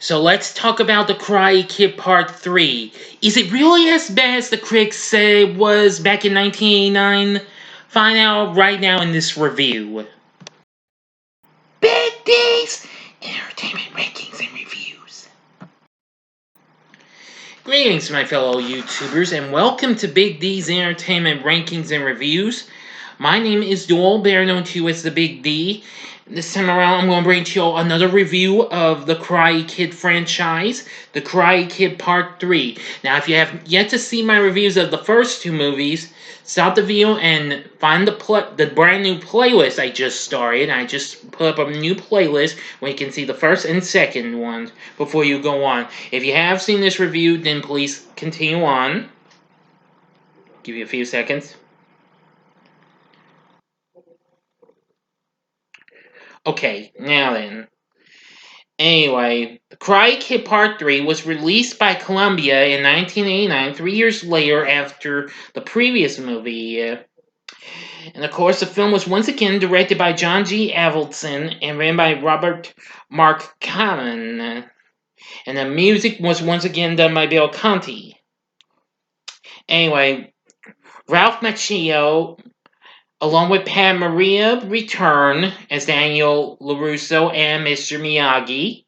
So let's talk about the Karate Kid Part 3. Is it really as bad as the critics say it was back in 1989? Find out right now in this review. Big D's Entertainment Rankings and Reviews. Greetings, my fellow YouTubers, and welcome to Big D's Entertainment Rankings and Reviews. My name is Doyle, better known to you as the Big D. This time around, I'm going to bring to you another review of the Karate Kid franchise, The Karate Kid Part 3. Now, if you have yet to see my reviews of the first two movies, stop the video and find the brand new playlist I just started. I just put up a new playlist where you can see the first and second ones before you go on. If you have seen this review, then please continue on. Give you a few seconds. Okay, now then. Anyway, The Karate Kid Part 3 was released by Columbia in 1989, 3 years later after the previous movie. And of course, the film was once again directed by John G. Avildsen and written by Robert Mark Kamen. And the music was once again done by Bill Conti. Anyway, Ralph Macchio, along with Pat Morita, return as Daniel LaRusso and Mr. Miyagi.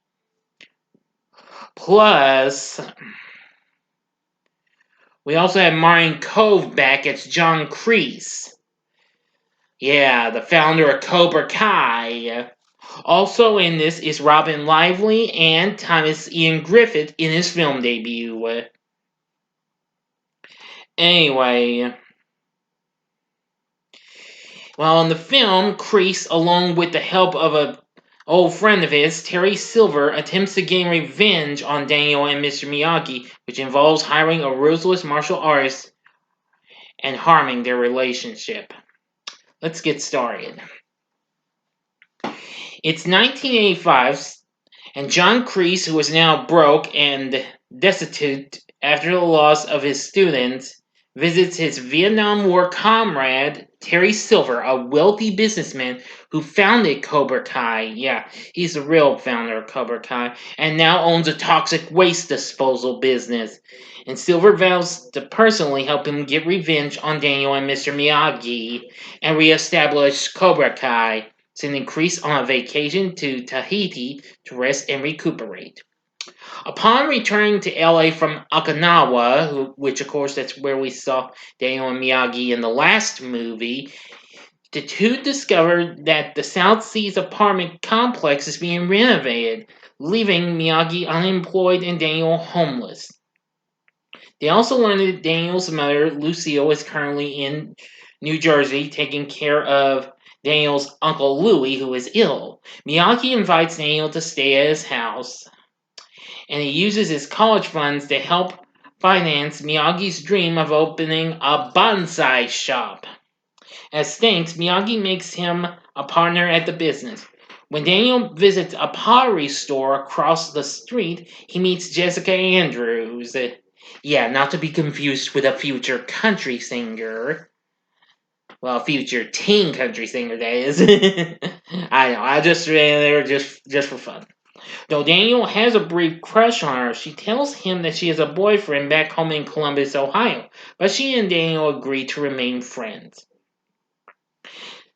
Plus, we also have Martin Kove back as John Kreese. Yeah, the founder of Cobra Kai. Also in this is Robin Lively and Thomas Ian Griffith in his film debut. Anyway, well, in the film, Kreese, along with the help of an old friend of his, Terry Silver, attempts to gain revenge on Daniel and Mr. Miyagi, which involves hiring a ruthless martial artist and harming their relationship. Let's get started. It's 1985, and John Kreese, who is now broke and destitute after the loss of his students, visits his Vietnam War comrade, Terry Silver, a wealthy businessman who founded Cobra Kai. Yeah, he's the real founder of Cobra Kai, and now owns a toxic waste disposal business. And Silver vows to personally help him get revenge on Daniel and Mr. Miyagi and reestablish Cobra Kai, sending Kreese on a vacation to Tahiti to rest and recuperate. Upon returning to LA from Okinawa, which of course that's where we saw Daniel and Miyagi in the last movie, the two discovered that the South Seas apartment complex is being renovated, leaving Miyagi unemployed and Daniel homeless. They also learned that Daniel's mother, Lucille, is currently in New Jersey taking care of Daniel's Uncle Louie, who is ill. Miyagi invites Daniel to stay at his house, and he uses his college funds to help finance Miyagi's dream of opening a bonsai shop. As thanks, Miyagi makes him a partner at the business. When Daniel visits a pottery store across the street, he meets Jessica Andrews. Yeah, not to be confused with a future country singer. Well, future teen country singer, that is. I know, I just ran there just for fun. Though Daniel has a brief crush on her, she tells him that she has a boyfriend back home in Columbus, Ohio, but she and Daniel agree to remain friends.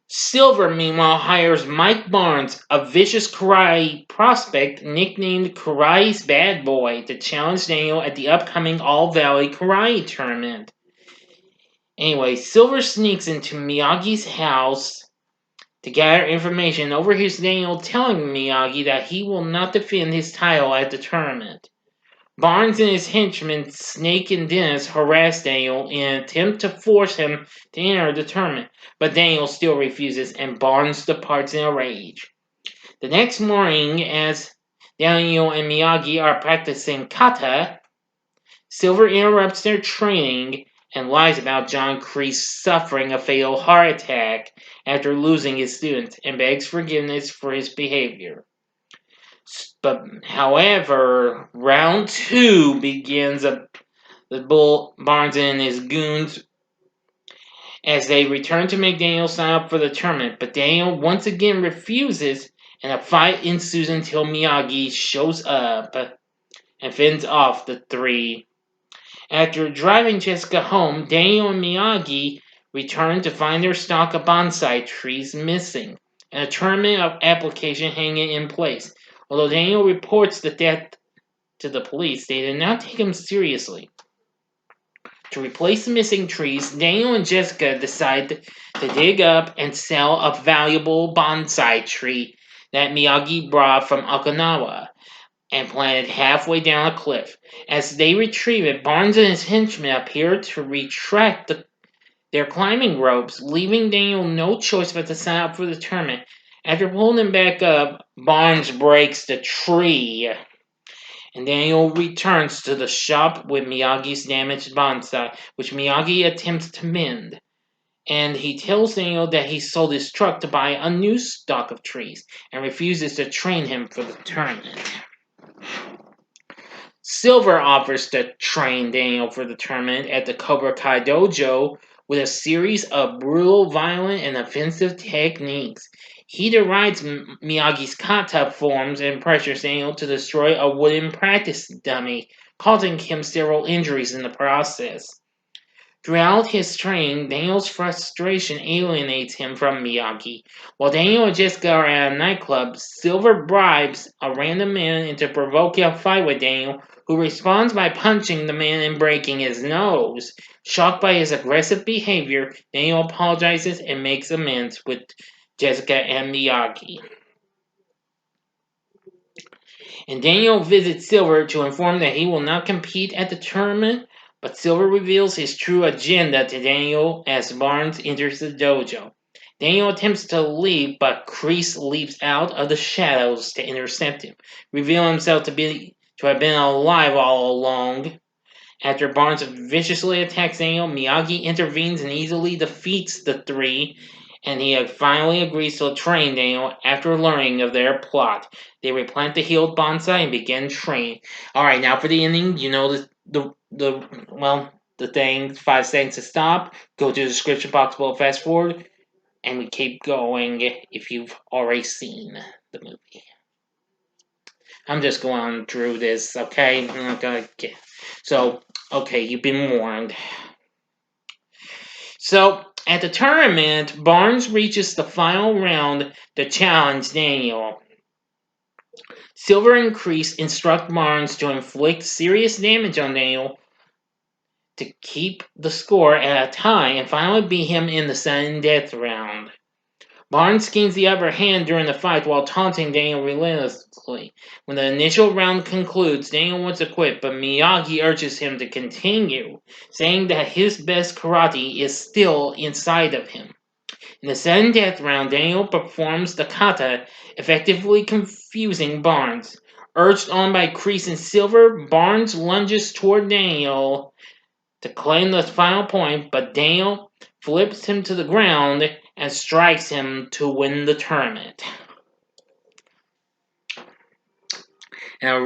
Silver, meanwhile, hires Mike Barnes, a vicious karate prospect nicknamed Karate's Bad Boy, to challenge Daniel at the upcoming All Valley Karate Tournament. Anyway, Silver sneaks into Miyagi's house to gather information and overhears Daniel telling Miyagi that he will not defend his title at the tournament. Barnes and his henchmen, Snake and Dennis, harass Daniel in an attempt to force him to enter the tournament, but Daniel still refuses and Barnes departs in a rage. The next morning, as Daniel and Miyagi are practicing kata, Silver interrupts their training and lies about John Kreese suffering a fatal heart attack after losing his students and begs forgiveness for his behavior. But however, round 2 begins the Barnes and his goons as they return to make Daniel sign up for the tournament, but Daniel once again refuses and a fight ensues until Miyagi shows up and fends off the three. After driving Jessica home, Daniel and Miyagi return to find their stock of bonsai trees missing and a tournament application hanging in place. Although Daniel reports the death to the police, they did not take him seriously. To replace the missing trees, Daniel and Jessica decide to dig up and sell a valuable bonsai tree that Miyagi brought from Okinawa and planted halfway down a cliff. As they retrieve it, Barnes and his henchmen appear to retract their climbing ropes, leaving Daniel no choice but to sign up for the tournament. After pulling them back up, Barnes breaks the tree, and Daniel returns to the shop with Miyagi's damaged bonsai, which Miyagi attempts to mend. And he tells Daniel that he sold his truck to buy a new stock of trees and refuses to train him for the tournament. Silver offers to train Daniel for the tournament at the Cobra Kai dojo with a series of brutal, violent, and offensive techniques. He derides Miyagi's kata forms and pressures Daniel to destroy a wooden practice dummy, causing him several injuries in the process. Throughout his training, Daniel's frustration alienates him from Miyagi. While Daniel and Jessica are at a nightclub, Silver bribes a random man into provoking a fight with Daniel, who responds by punching the man and breaking his nose. Shocked by his aggressive behavior, Daniel apologizes and makes amends with Jessica and Miyagi. And Daniel visits Silver to inform that he will not compete at the tournament, but Silver reveals his true agenda to Daniel as Barnes enters the dojo. Daniel attempts to leave, but Kreese leaps out of the shadows to intercept him, revealing himself to have been alive all along. After Barnes viciously attacks Daniel, Miyagi intervenes and easily defeats the three, and he finally agrees to train Daniel after learning of their plot. They replant the healed bonsai and begin training. Alright, now for the ending, you know the thing, 5 seconds to stop, go to the description box below, fast forward, and we keep going if you've already seen the movie. I'm just going through this, okay? I'm not gonna get... So, okay, you've been warned. So, at the tournament, Barnes reaches the final round to challenge Daniel. Silver and Kreese instruct Barnes to inflict serious damage on Daniel to keep the score at a tie and finally beat him in the sudden death round. Barnes gains the upper hand during the fight while taunting Daniel relentlessly. When the initial round concludes, Daniel wants to quit, but Miyagi urges him to continue, saying that his best karate is still inside of him. In the sudden death round, Daniel performs the kata, effectively confusing Barnes. Urged on by Kreese and Silver, Barnes lunges toward Daniel to claim the final point, but Daniel flips him to the ground and strikes him to win the tournament. And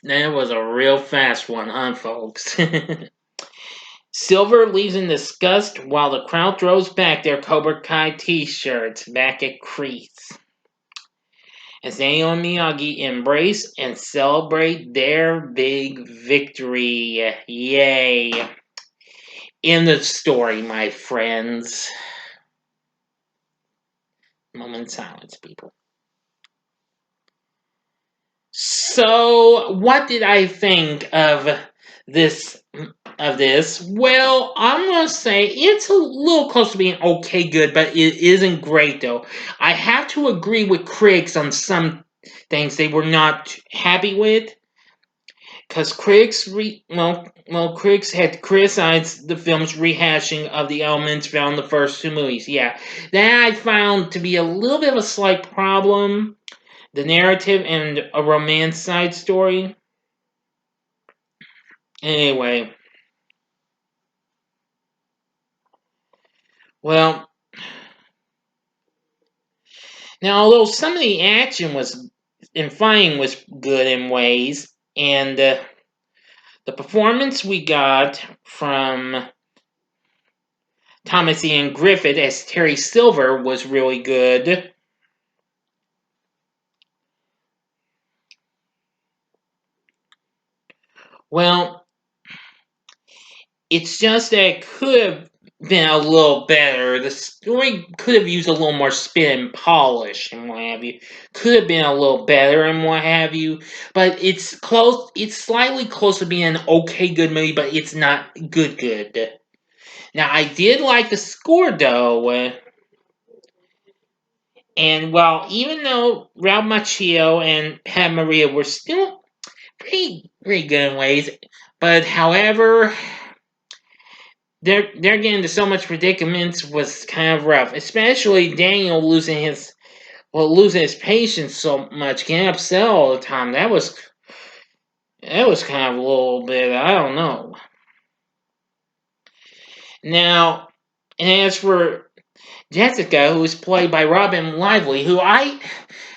that was a real fast one, huh, folks? Silver leaves in disgust while the crowd throws back their Cobra Kai t-shirts back at Kreese. As Daniel and Miyagi embrace and celebrate their big victory. Yay. End of story, my friends. Moment of silence, people. So, what did I think of this? Well, I'm gonna say it's a little close to being okay good, but it isn't great though. I have to agree with critics on some things they were not happy with, because critics had criticized the film's rehashing of the elements found in the first two movies. Yeah, that I found to be a little bit of a slight problem. The narrative and a romance side story. Anyway. Well, now although some of the action and fighting was good in ways, and the performance we got from Thomas Ian Griffith as Terry Silver was really good. Well, it's just that it could have been a little better. The story could have used a little more spin and polish and what have you. Could have been a little better and what have you. But it's close. It's slightly close to being an okay good movie, but it's not good. Now I did like the score though, and while even though Ralph Macchio and Pat Maria were still pretty good in ways, but however they're getting into so much predicaments was kind of rough, especially Daniel losing his patience so much, getting upset all the time. That was kind of a little bit, I don't know. Now, as for Jessica, who was played by Robin Lively, who I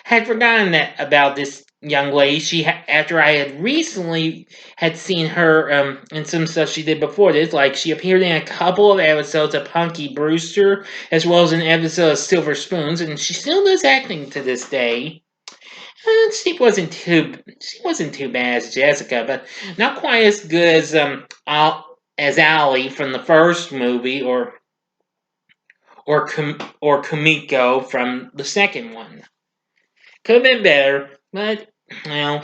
had forgotten that about this young lady. After I had recently had seen her in some stuff she did before this, like she appeared in a couple of episodes of Punky Brewster, as well as an episode of Silver Spoons, and she still does acting to this day. She wasn't too bad as Jessica, but not quite as good as Allie from the first movie, or Kumiko from the second one. Could have been better, but well.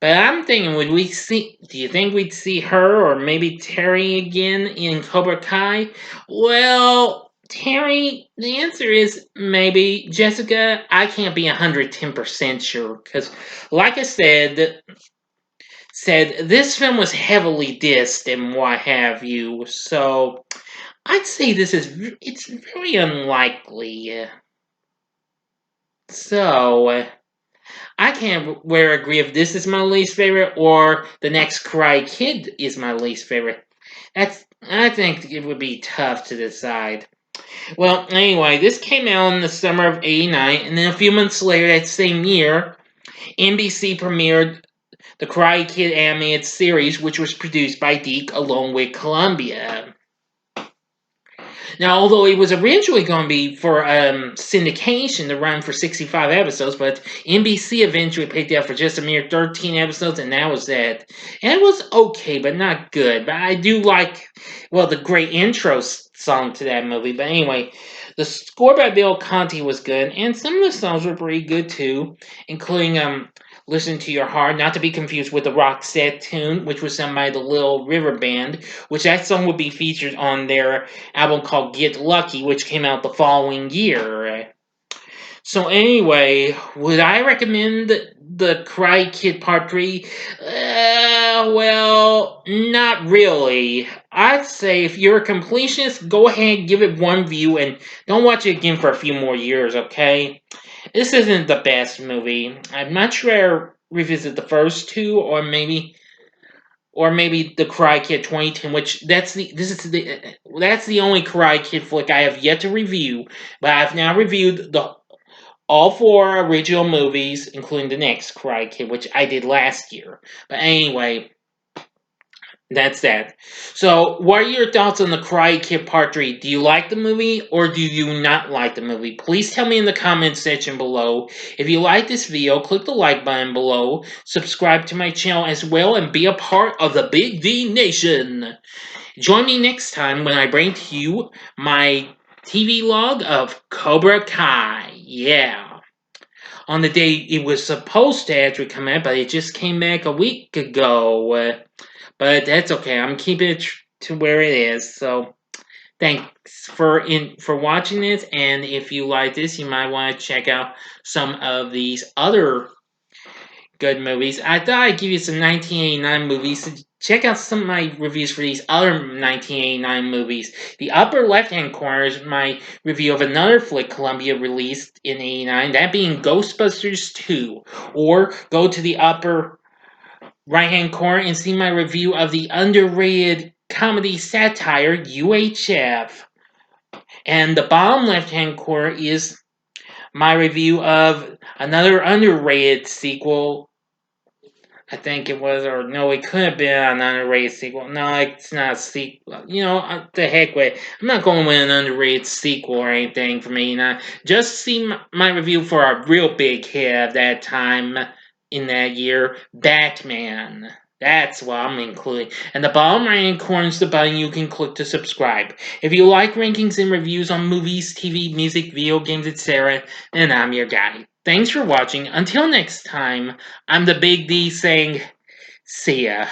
But I'm thinking, would we see? Do you think we'd see her or maybe Terry again in Cobra Kai? Well, Terry, the answer is maybe. Jessica, I can't be 110% sure because, like I said this film was heavily dissed and what have you. So I'd say it's very unlikely. So. I can't where agree if this is my least favorite or the next Karate Kid is my least favorite. I think it would be tough to decide. Well, anyway, this came out in the summer of '89, and then a few months later that same year, NBC premiered the Karate Kid animated series, which was produced by Deke along with Columbia. Now, although it was originally going to be for syndication to run for 65 episodes, but NBC eventually picked it up for just a mere 13 episodes, and that was that. And it was okay, but not good. But I do like, well, the great intro song to that movie. But anyway, the score by Bill Conti was good, and some of the songs were pretty good too, including Listen to Your Heart, not to be confused with the Roxette tune, which was sung by the Little River Band, which that song would be featured on their album called Get Lucky, which came out the following year. So anyway, would I recommend the Karate Kid Part 3? Well, not really. I'd say if you're a completionist, go ahead and give it one view and don't watch it again for a few more years, okay? This isn't the best movie. I'm not sure I revisit the first two, or maybe the Karate Kid 2010, which that's the only Karate Kid flick I have yet to review. But I've now reviewed the all four original movies, including the next Karate Kid, which I did last year. But anyway, that's that. So, what are your thoughts on the Karate Kid Part 3? Do you like the movie or do you not like the movie? Please tell me in the comments section below. If you like this video, click the like button below, subscribe to my channel as well, and be a part of the Big D Nation. Join me next time when I bring to you my TV log of Cobra Kai. Yeah. On the day it was supposed to actually come out, but it just came back a week ago. But that's okay. I'm keeping it to where it is. So thanks for watching this. And if you like this, you might want to check out some of these other good movies. I thought I'd give you some 1989 movies. So check out some of my reviews for these other 1989 movies. The upper left-hand corner is my review of another flick Columbia released in '89, that being Ghostbusters 2. Or go to the upper right-hand corner and see my review of the underrated comedy satire UHF. And the bottom left-hand corner is my review of another underrated sequel. I think it was, or no, it could have been an underrated sequel. No, it's not a sequel. The heck with it. I'm not going with an underrated sequel or anything for me. Just see my review for a real big hit of that time in that year, Batman. That's what I'm including. And the bottom right hand corner is the button you can click to subscribe. If you like rankings and reviews on movies, TV, music, video games, etc., then I'm your guy. Thanks for watching. Until next time, I'm the Big D saying, see ya.